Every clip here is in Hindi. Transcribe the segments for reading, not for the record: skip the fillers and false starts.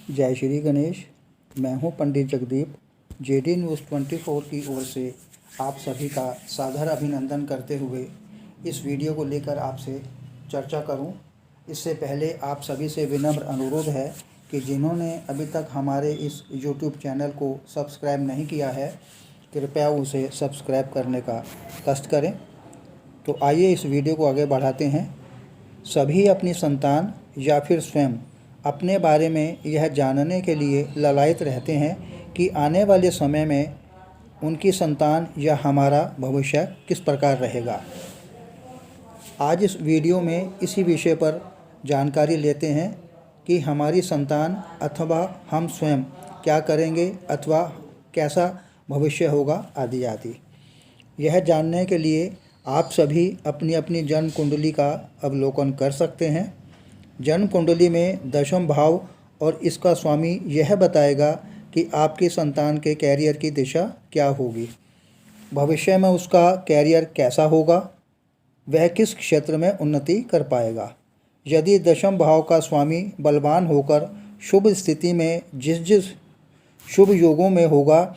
जय श्री गणेश। मैं हूं पंडित जगदीप। जेडी न्यूज़ 24 की ओर से आप सभी का सादर अभिनंदन करते हुए इस वीडियो को लेकर आपसे चर्चा करूं। इससे पहले आप सभी से विनम्र अनुरोध है कि जिन्होंने अभी तक हमारे इस यूट्यूब चैनल को सब्सक्राइब नहीं किया है, कृपया उसे सब्सक्राइब करने का कष्ट करें। तो आइए इस वीडियो को आगे बढ़ाते हैं। सभी अपनी संतान या फिर स्वयं अपने बारे में यह जानने के लिए ललायत रहते हैं कि आने वाले समय में उनकी संतान या हमारा भविष्य किस प्रकार रहेगा। आज इस वीडियो में इसी विषय पर जानकारी लेते हैं कि हमारी संतान अथवा हम स्वयं क्या करेंगे अथवा कैसा भविष्य होगा आदि आदि। यह जानने के लिए आप सभी अपनी अपनी जन्म कुंडली का अवलोकन कर सकते हैं। जन्म कुंडली में दशम भाव और इसका स्वामी यह बताएगा कि आपकी संतान के कैरियर की दिशा क्या होगी, भविष्य में उसका कैरियर कैसा होगा, वह किस क्षेत्र में उन्नति कर पाएगा। यदि दशम भाव का स्वामी बलवान होकर शुभ स्थिति में जिस शुभ योगों में होगा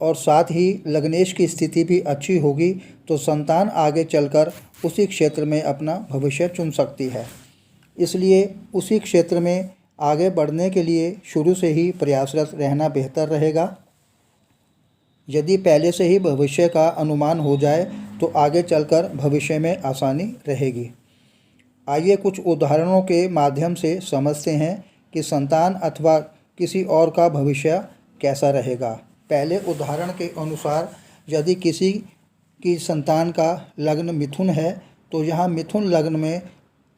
और साथ ही लग्नेश की स्थिति भी अच्छी होगी तो संतान आगे चलकर उसी क्षेत्र में अपना भविष्य चुन सकती है। इसलिए उसी क्षेत्र में आगे बढ़ने के लिए शुरू से ही प्रयासरत रहना बेहतर रहेगा। यदि पहले से ही भविष्य का अनुमान हो जाए तो आगे चलकर भविष्य में आसानी रहेगी। आइए कुछ उदाहरणों के माध्यम से समझते हैं कि संतान अथवा किसी और का भविष्य कैसा रहेगा। पहले उदाहरण के अनुसार यदि किसी की संतान का लग्न मिथुन है तो यहाँ मिथुन लग्न में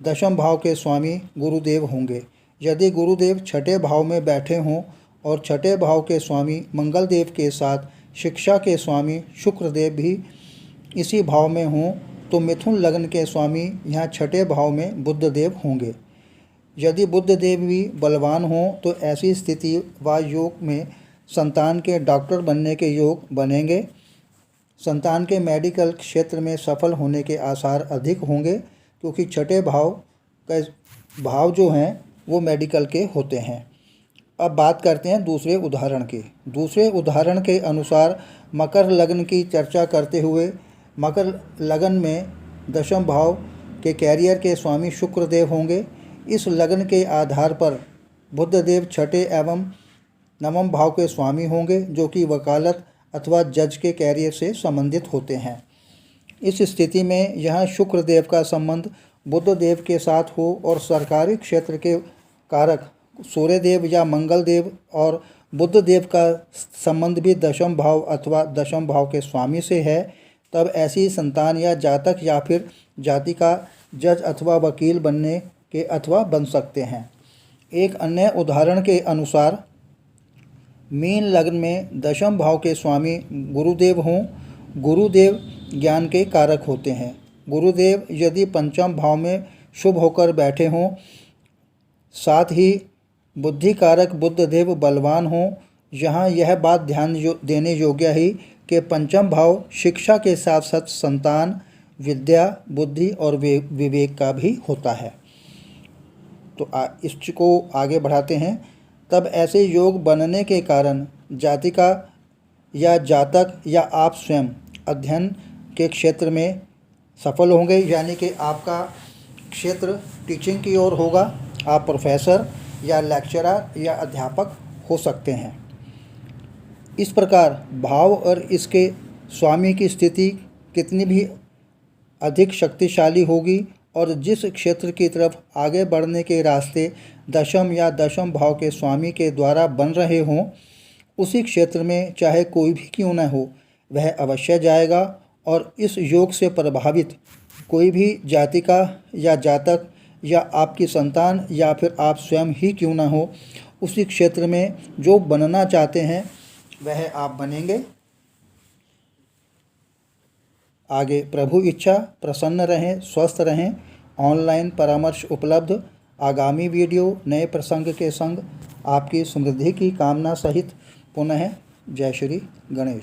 दशम भाव के स्वामी गुरुदेव होंगे। यदि गुरुदेव छठे भाव में बैठे हों और छठे भाव के स्वामी मंगल देव के साथ शिक्षा के स्वामी शुक्रदेव भी इसी भाव में हों तो मिथुन लग्न के स्वामी यहाँ छठे भाव में बुधदेव होंगे। यदि बुधदेव भी बलवान हों तो ऐसी स्थिति व योग में संतान के डॉक्टर बनने के योग बनेंगे। संतान के मेडिकल क्षेत्र में सफल होने के आसार अधिक होंगे क्योंकि छठे भाव जो हैं वो मेडिकल के होते हैं। अब बात करते हैं दूसरे उदाहरण की। दूसरे उदाहरण के अनुसार मकर लग्न की चर्चा करते हुए मकर लग्न में दशम भाव के कैरियर के स्वामी शुक्रदेव होंगे। इस लग्न के आधार पर बुधदेव छठे एवं नवम भाव के स्वामी होंगे जो कि वकालत अथवा जज के कैरियर से संबंधित होते हैं। इस स्थिति में यहाँ शुक्रदेव का संबंध बुधदेव के साथ हो और सरकारी क्षेत्र के कारक सूर्यदेव या मंगल देव और बुधदेव का संबंध भी दशम भाव अथवा दशम भाव के स्वामी से है, तब ऐसी संतान या जातक या फिर जाति का जज अथवा वकील बनने के अथवा बन सकते हैं। एक अन्य उदाहरण के अनुसार मीन लग्न में दशम भाव के स्वामी गुरुदेव हों। गुरुदेव ज्ञान के कारक होते हैं। गुरुदेव यदि पंचम भाव में शुभ होकर बैठे हों, साथ ही बुद्धि कारक बुधदेव बलवान हों। यहाँ यह बात ध्यान देने योग्य है कि पंचम भाव शिक्षा के साथ साथ संतान, विद्या, बुद्धि और विवेक का भी होता है। तो इसको आगे बढ़ाते हैं। तब ऐसे योग बनने के कारण जातिका या जातक या आप स्वयं अध्ययन के क्षेत्र में सफल होंगे, यानी कि आपका क्षेत्र टीचिंग की ओर होगा। आप प्रोफेसर या लेक्चरर या अध्यापक हो सकते हैं। इस प्रकार भाव और इसके स्वामी की स्थिति कितनी भी अधिक शक्तिशाली होगी और जिस क्षेत्र की तरफ आगे बढ़ने के रास्ते दशम या दशम भाव के स्वामी के द्वारा बन रहे हों, उसी क्षेत्र में चाहे कोई भी क्यों न हो वह अवश्य जाएगा। और इस योग से प्रभावित कोई भी जाति का या जातक या आपकी संतान या फिर आप स्वयं ही क्यों न हो, उसी क्षेत्र में जो बनना चाहते हैं वह आप बनेंगे। आगे प्रभु इच्छा, प्रसन्न रहें, स्वस्थ रहें। ऑनलाइन परामर्श उपलब्ध। आगामी वीडियो नए प्रसंग के संग आपकी समृद्धि की कामना सहित पुनः जय श्री गणेश।